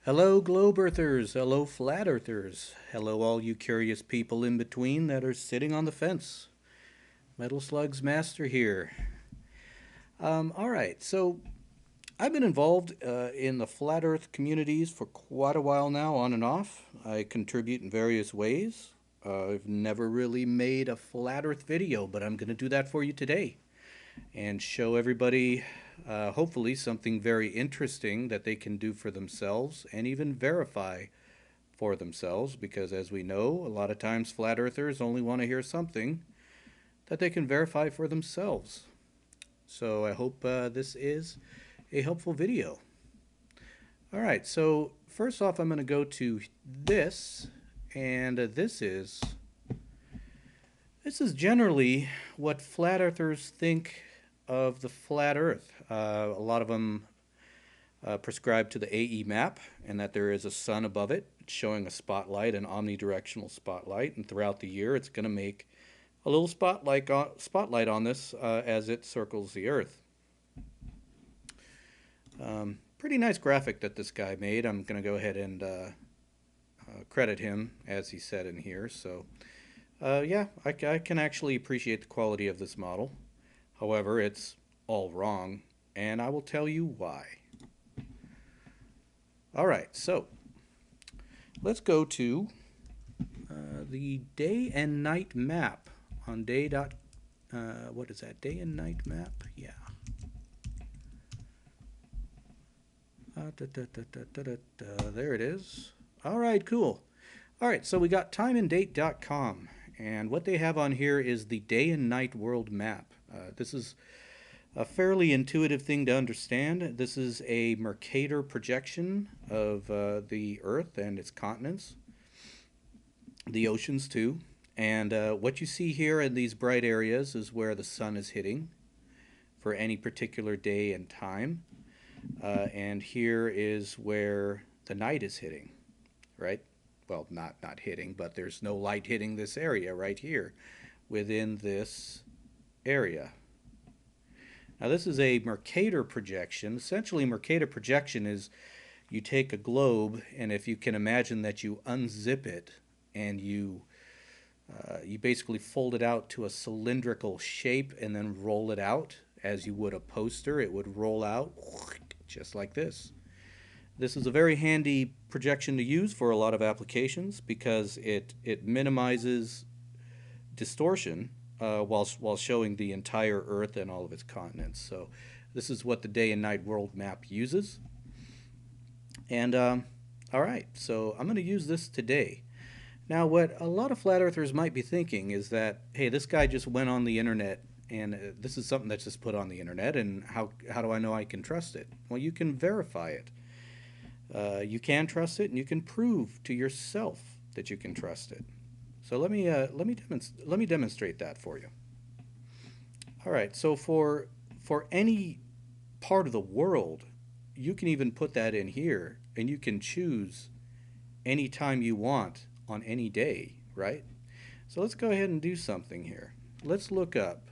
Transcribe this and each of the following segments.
Hello, globe earthers. Hello, flat earthers. Hello, all you curious people in between that are sitting on the fence. Metal Slugs Master here. All right, so I've been involved in the flat earth communities for quite a while now, on and off. I contribute in various ways. I've never really made a flat earth video, but I'm going to do that for you today and show everybody, hopefully, something very interesting that they can do for themselves and even verify for themselves, because as we know, a lot of times flat earthers only want to hear something that they can verify for themselves. So I hope this is a helpful video. All right, so first off, I'm going to go to this, and this is generally what flat earthers think of the flat Earth. A lot of them prescribe to the AE map, and that there is a sun above it. It's showing a spotlight, an omnidirectional spotlight, and throughout the year, it's going to make a little spotlight on this as it circles the Earth. Pretty nice graphic that this guy made. I'm going to go ahead and credit him, as he said in here. So, yeah, I can actually appreciate the quality of this model. However, it's all wrong, and I will tell you why. All right, so let's go to the day and night map on what is that? Day and night map? Yeah. There it is. All right, cool. All right, so we got timeanddate.com, and what they have on here is the day and night world map. This is a fairly intuitive thing to understand. This is a Mercator projection of the Earth and its continents, the oceans too. And what you see here in these bright areas is where the sun is hitting for any particular day and time. And here is where the night is hitting, right? Well, not hitting, but there's no light hitting this area right here within this area. Now this is a Mercator projection. Essentially, Mercator projection is you take a globe, and if you can imagine that you unzip it and you basically fold it out to a cylindrical shape and then roll it out as you would a poster. It would roll out just like this. This is a very handy projection to use for a lot of applications because it minimizes distortion while showing the entire Earth and all of its continents. So this is what the day and night world map uses. And all right, so I'm going to use this today. Now, what a lot of flat earthers might be thinking is that, hey, this guy just went on the internet, and this is something that's just put on the internet, and how do I know I can trust it? Well, you can verify it. You can trust it, and you can prove to yourself that you can trust it. So let me demonstrate that for you. All right. So for any part of the world, you can even put that in here, and you can choose any time you want on any day, right? So let's go ahead and do something here. Let's look up.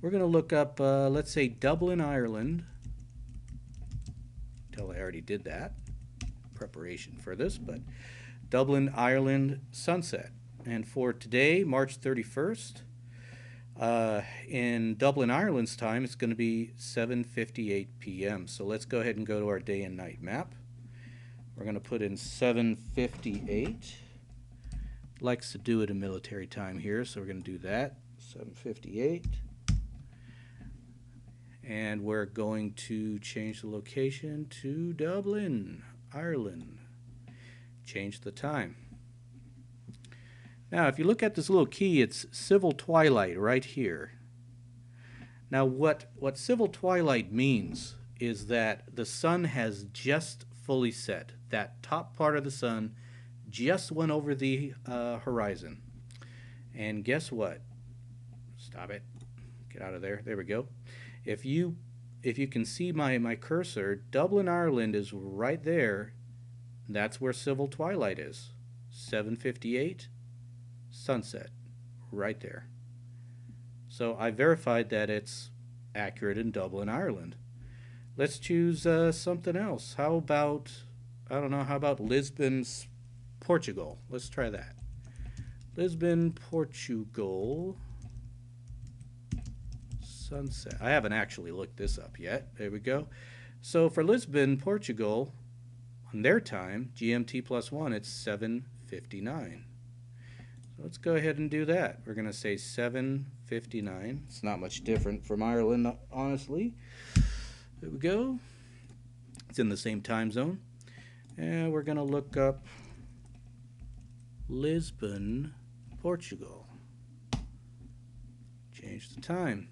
We're going to look up, let's say, Dublin, Ireland. Until I already did that. Preparation for this, but Dublin, Ireland sunset. And for today, March 31st, in Dublin, Ireland's time, it's going to be 7:58 p.m. So let's go ahead and go to our day and night map. We're going to put in 7:58. Likes to do it in military time here, so we're going to do that. 7:58. And we're going to change the location to Dublin, Ireland. Change the time. Now, if you look at this little key, it's civil twilight right here. Now, what civil twilight means is that the sun has just fully set. That top part of the sun just went over the horizon. And guess what? Stop it. Get out of there. There we go. If you can see my cursor, Dublin, Ireland is right there. That's where civil twilight is. 7:58, sunset, right there. So I verified that it's accurate in Dublin, Ireland. let's choose something else. How about, I don't know, how about Lisbon, Portugal? Let's try that. Lisbon, Portugal. Sunset. I haven't actually looked this up yet. There we go. So for Lisbon, Portugal, on their time, GMT +1, it's 7:59. So let's go ahead and do that. We're going to say 7:59. It's not much different from Ireland, honestly. There we go. It's in the same time zone. And we're going to look up Lisbon, Portugal. Change the time.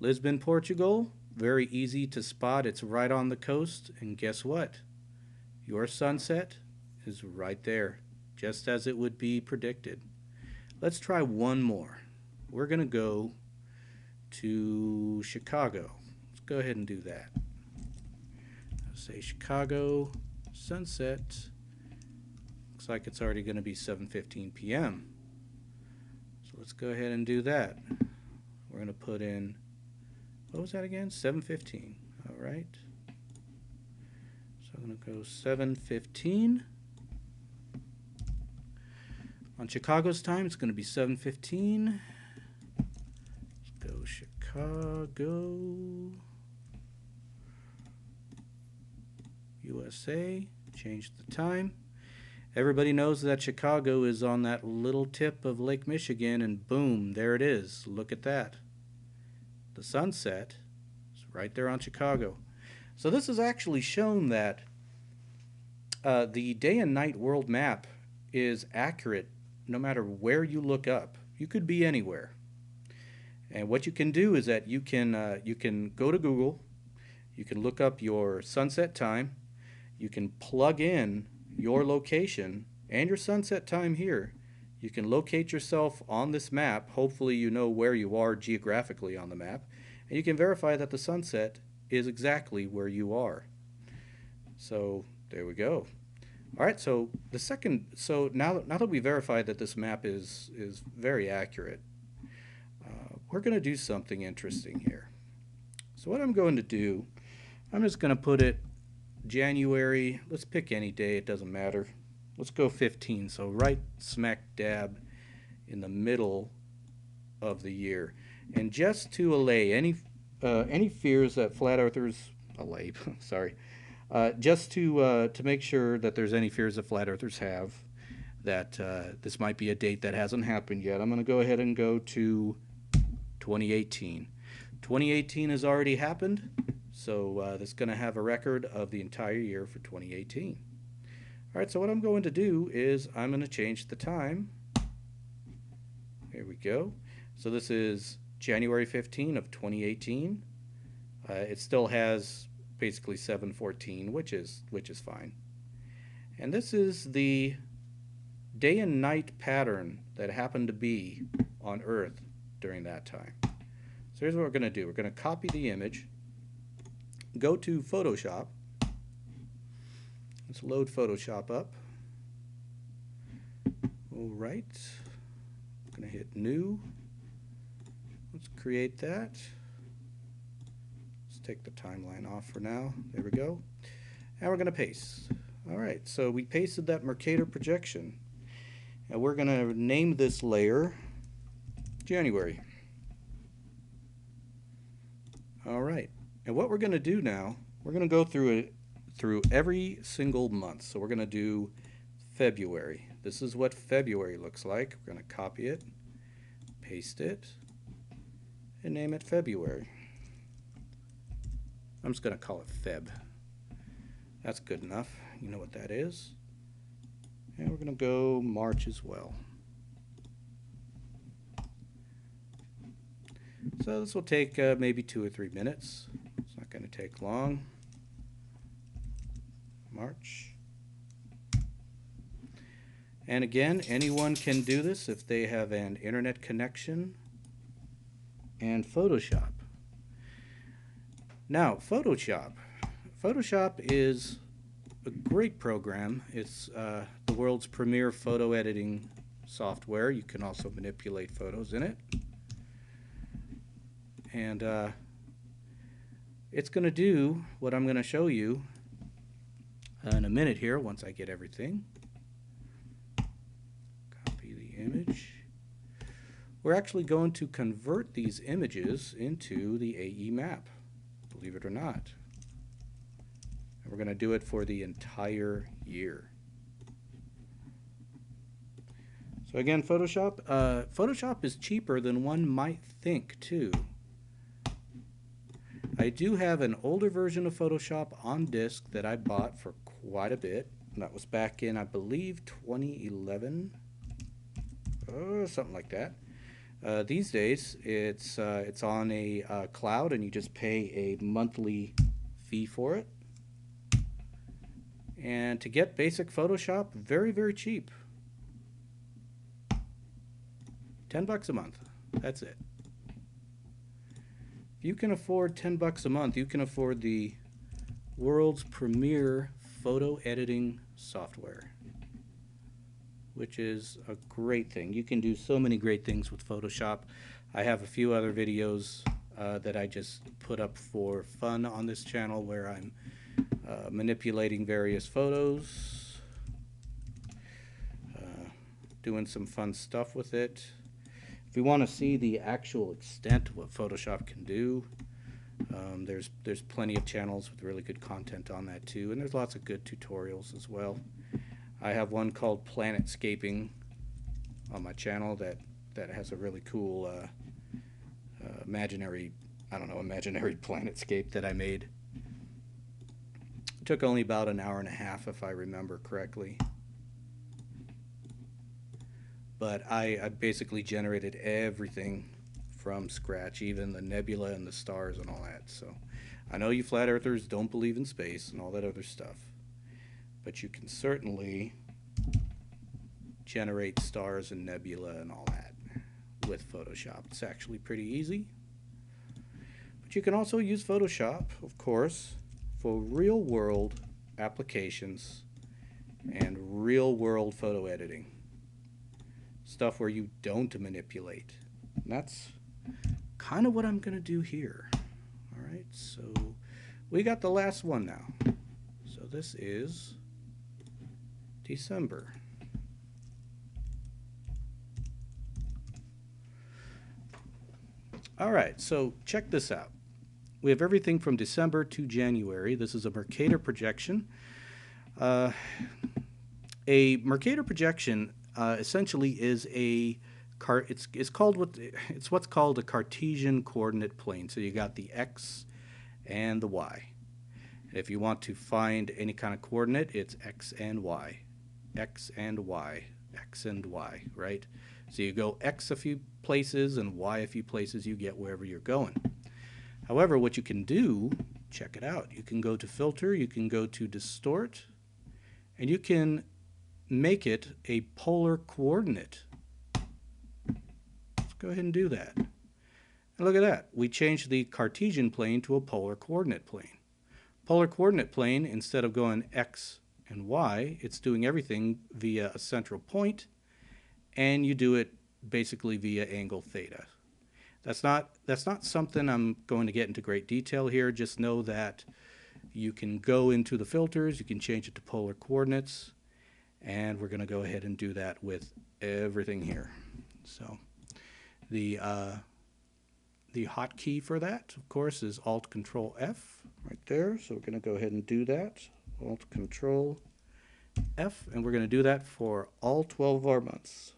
Lisbon, Portugal, very easy to spot. It's right on the coast. And guess what? Your sunset is right there, just as it would be predicted. Let's try one more. We're going to go to Chicago. Let's go ahead and do that. Let's say Chicago, sunset. Looks like it's already going to be 7:15 p.m. So let's go ahead and do that. We're going to put in, what was that again? 7:15. All right. So I'm going to go 7:15. On Chicago's time, it's going to be 7:15. Let's go Chicago, USA. Change the time. Everybody knows that Chicago is on that little tip of Lake Michigan, and boom, there it is. Look at that. The sunset is right there on Chicago. So this has actually shown that the day and night world map is accurate no matter where you look up. You could be anywhere. And what you can do is that you can go to Google, you can look up your sunset time, you can plug in your location and your sunset time here. You can locate yourself on this map. Hopefully you know where you are geographically on the map. And you can verify that the sunset is exactly where you are. So there we go. All right, so now that we verified that this map is very accurate, we're going to do something interesting here. So what I'm going to do, I'm just going to put it January. Let's pick any day, it doesn't matter. Let's go 15, so right smack dab in the middle of the year. And just to allay any fears that flat earthers just to make sure that there's any fears that flat earthers have that this might be a date that hasn't happened yet, I'm going to go ahead and go to 2018. 2018 has already happened, so that's going to have a record of the entire year for 2018. All right, so what I'm going to do is I'm going to change the time. Here we go. So this is January 15 of 2018. It still has basically 7:14, which is fine. And this is the day and night pattern that happened to be on Earth during that time. So here's what we're going to do. We're going to copy the image, go to Photoshop. Let's load Photoshop up. All right. I'm going to hit New. Let's create that. Let's take the timeline off for now. There we go. And we're going to paste. All right, so we pasted that Mercator projection. And we're going to name this layer January. All right, and what we're going to do now, we're going to go through every single month. So we're going to do February. This is what February looks like. We're going to copy it, paste it, and name it February. I'm just going to call it Feb. That's good enough. You know what that is. And we're going to go March as well. So this will take maybe 2 or 3 minutes. It's not going to take long. March. And again, anyone can do this if they have an internet connection and Photoshop. Now, Photoshop is a great program. It's the world's premier photo editing software. You can also manipulate photos in it. And it's going to do what I'm going to show you in a minute here once I get everything. Copy the image. We're actually going to convert these images into the AE map, believe it or not. And we're going to do it for the entire year. So again, Photoshop. Photoshop is cheaper than one might think, too. I do have an older version of Photoshop on disk that I bought for quite a bit. And that was back in, I believe, 2011, something like that. These days, it's on a cloud, and you just pay a monthly fee for it. And to get basic Photoshop, very, very cheap. $10 a month. That's it. If you can afford $10 a month, you can afford the world's premier photo editing software, which is a great thing. You can do so many great things with Photoshop. I have a few other videos that I just put up for fun on this channel where I'm manipulating various photos, doing some fun stuff with it. If you want to see the actual extent of what Photoshop can do, there's plenty of channels with really good content on that too, and there's lots of good tutorials as well. I have one called Planetscaping on my channel that has a really cool imaginary planetscape that I made. It took only about an hour and a half, if I remember correctly. But I basically generated everything from scratch, even the nebula and the stars and all that. So I know you flat earthers don't believe in space and all that other stuff, but you can certainly generate stars and nebula and all that with Photoshop. It's actually pretty easy. But you can also use Photoshop, of course, for real-world applications and real-world photo editing. Stuff where you don't manipulate. And that's kind of what I'm going to do here. All right, so we got the last one now. So this is December. All right, so check this out. We have everything from December to January. This is a Mercator projection. A Mercator projection essentially is it's what's called a Cartesian coordinate plane. So you got the X and the Y. If you want to find any kind of coordinate, it's X and Y, X and Y, X and Y, right? So you go X a few places and Y a few places, you get wherever you're going. However, what you can do, check it out. You can go to Filter, you can go to Distort, and you can make it a polar coordinate. Let's go ahead and do that. And look at that. We changed the Cartesian plane to a polar coordinate plane. Polar coordinate plane, instead of going X and Y, it's doing everything via a central point, and you do it basically via angle theta. That's not something I'm going to get into great detail here. Just know that you can go into the filters, you can change it to polar coordinates, and we're going to go ahead and do that with everything here. So the hotkey for that, of course, is Alt-Control-F right there. So we're going to go ahead and do that. Alt-Control-F, and we're going to do that for all 12 of our months.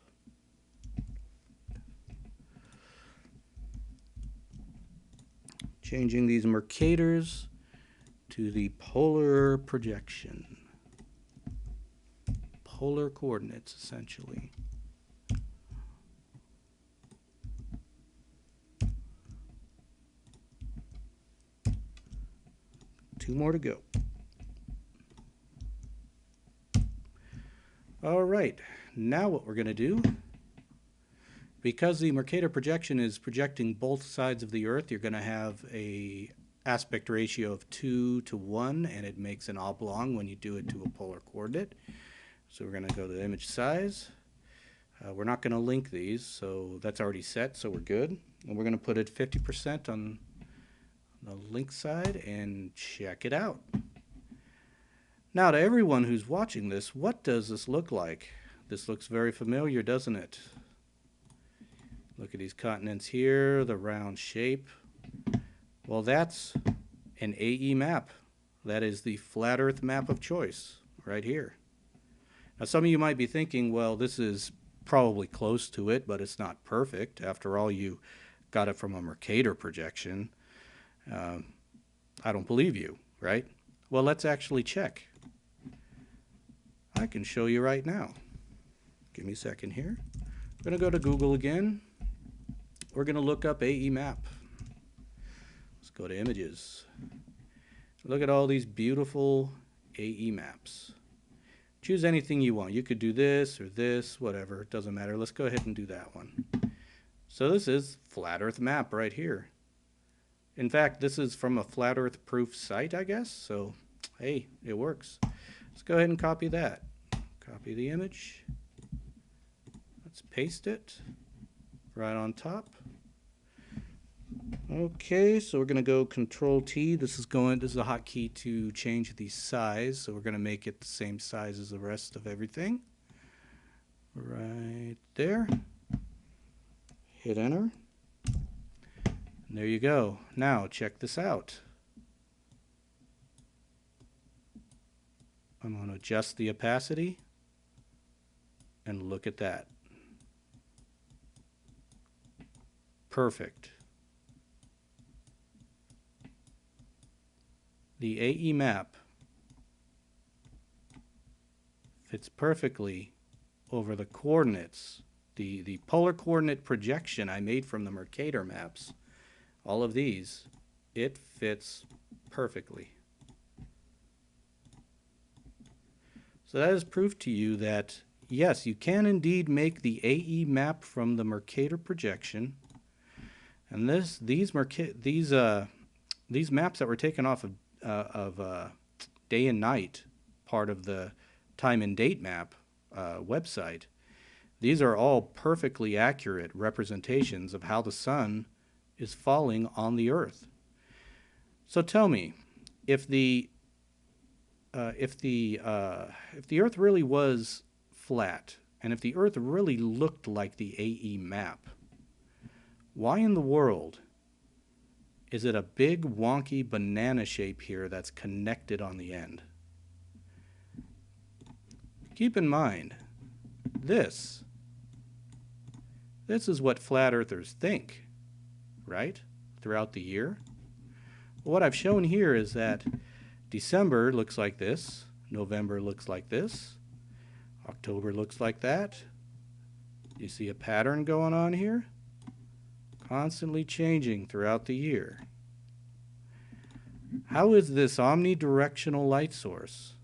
Changing these Mercators to the polar projection. Polar coordinates, essentially. Two more to go. All right, now what we're going to do, because the Mercator projection is projecting both sides of the Earth, you're going to have a aspect ratio of 2 to 1, and it makes an oblong when you do it to a polar coordinate. So we're going to go to image size. We're not going to link these, so that's already set, so we're good. And we're going to put it 50% on the link side and check it out. Now, to everyone who's watching this, what does this look like? This looks very familiar, doesn't it? Look at these continents here, the round shape. Well, that's an AE map. That is the flat Earth map of choice right here. Now, some of you might be thinking, well, this is probably close to it, but it's not perfect. After all, you got it from a Mercator projection. I don't believe you, right? Well, let's actually check. I can show you right now. Give me a second here. I'm going to go to Google again. We're going to look up AE map. Let's go to images. Look at all these beautiful AE maps. Choose anything you want. You could do this or this, whatever. It doesn't matter. Let's go ahead and do that one. So this is flat Earth map right here. In fact, this is from a flat Earth proof site, I guess. So, hey, it works. Let's go ahead and copy that. Copy the image. Let's paste it right on top. Okay, so we're going to go Control T. This is a hotkey to change the size. So we're going to make it the same size as the rest of everything. Right there. Hit enter. And there you go. Now check this out. I'm going to adjust the opacity. And look at that. Perfect. The AE map fits perfectly over the coordinates, the polar coordinate projection I made from the Mercator maps. All of these, it fits perfectly. So that is proof to you that yes, you can indeed make the AE map from the Mercator projection. And these maps that were taken off of day and night, part of the time and date map website, these are all perfectly accurate representations of how the sun is falling on the Earth. So tell me, if the Earth really was flat, and if the Earth really looked like the AE map, why in the world is it a big wonky banana shape here that's connected on the end? Keep in mind, this is what flat earthers think, right? Throughout the year. What I've shown here is that December looks like this, November looks like this, October looks like that. You see a pattern going on here? Constantly changing throughout the year. How is this omnidirectional light source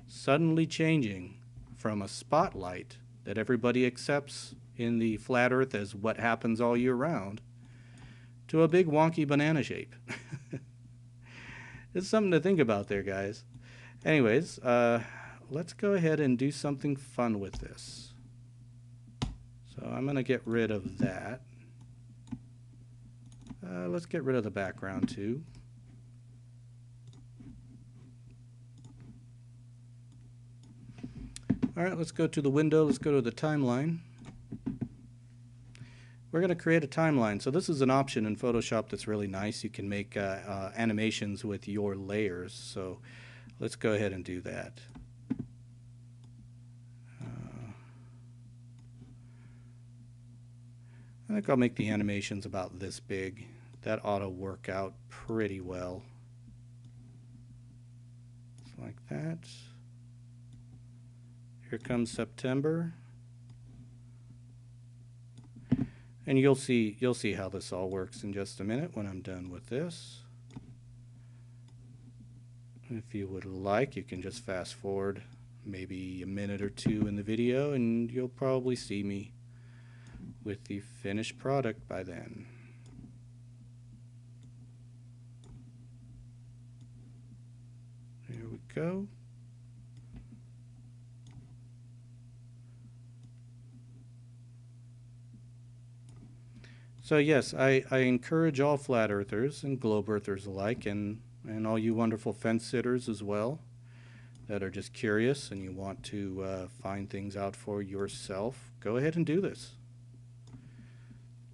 suddenly changing from a spotlight that everybody accepts in the flat earth as what happens all year round to a big wonky banana shape? It's something to think about there, guys. Anyways, let's go ahead and do something fun with this. So I'm going to get rid of that. Let's get rid of the background too. All right, let's go to the window. Let's go to the timeline. We're going to create a timeline. So this is an option in Photoshop that's really nice. You can make animations with your layers. So let's go ahead and do that. I think I'll make the animations about this big. That ought to work out pretty well. Just like that. Here comes September. And you'll see how this all works in just a minute when I'm done with this. If you would like, you can just fast forward maybe a minute or two in the video and you'll probably see me with the finished product by then. There we go. So yes, I encourage all flat earthers and globe earthers alike, and all you wonderful fence sitters as well that are just curious and you want to find things out for yourself. Go ahead and do this.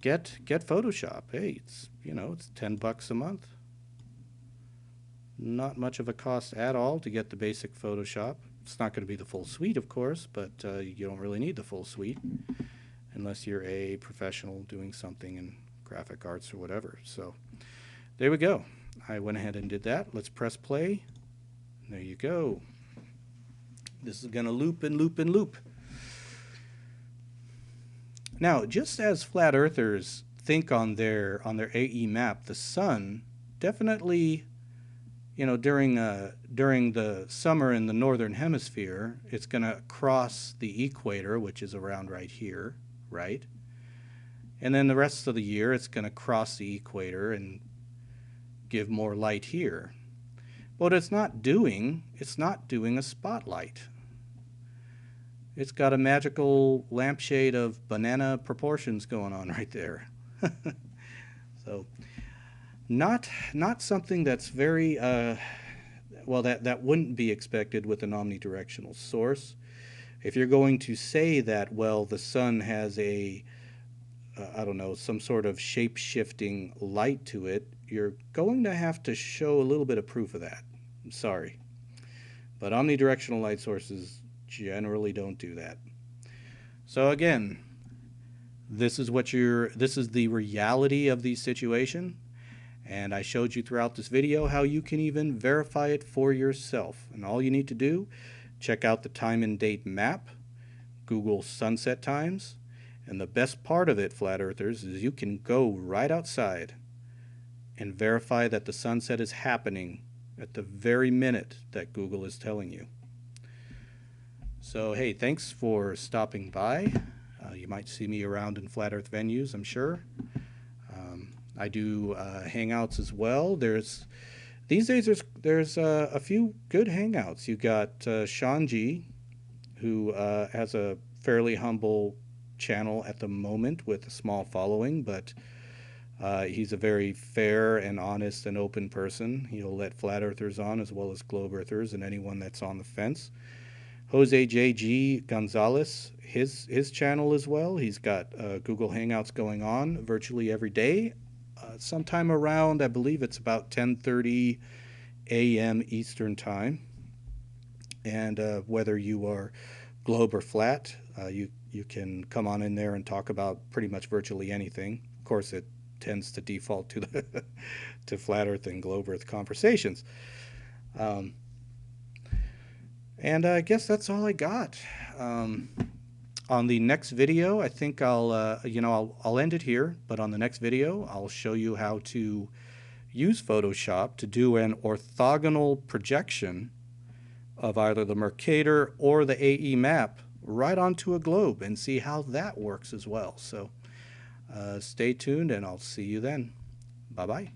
Get Photoshop. Hey, it's $10 a month. Not much of a cost at all to get the basic Photoshop. It's not going to be the full suite, of course, but you don't really need the full suite unless you're a professional doing something in graphic arts or whatever. So there we go. I went ahead and did that. Let's press play. There you go. This is going to loop and loop and loop. Now, just as flat earthers think on their AE map, the sun definitely, during the summer in the northern hemisphere, it's going to cross the equator, which is around right here, right? And then the rest of the year, it's going to cross the equator and give more light here. But it's not doing a spotlight. It's got a magical lampshade of banana proportions going on right there. So not something that's very well, that wouldn't be expected with an omnidirectional source. If you're going to say that, well, the sun has a I don't know, some sort of shape-shifting light to it, you're going to have to show a little bit of proof of that. I'm sorry. But omnidirectional light sources generally don't do that. So again, this is the reality of the situation, and I showed you throughout this video how you can even verify it for yourself. And all you need to do, check out the time and date map, Google sunset times, and the best part of it, flat earthers, is you can go right outside and verify that the sunset is happening at the very minute that Google is telling you. So hey, thanks for stopping by. You might see me around in flat earth venues, I'm sure. I do hangouts as well. These days there's a few good hangouts. You got Sean G, who has a fairly humble channel at the moment with a small following, but he's a very fair and honest and open person. He'll let flat earthers on as well as globe earthers and anyone that's on the fence. Jose J.G. Gonzalez, his channel as well. He's got Google Hangouts going on virtually every day. Sometime around, I believe it's about 10:30 a.m. Eastern Time. And whether you are globe or flat, you can come on in there and talk about pretty much virtually anything. Of course, it tends to default to the to flat earth and globe earth conversations. And I guess that's all I got. On the next video, I think I'll end it here, but on the next video, I'll show you how to use Photoshop to do an orthogonal projection of either the Mercator or the AE map right onto a globe and see how that works as well. So stay tuned and I'll see you then. Bye-bye.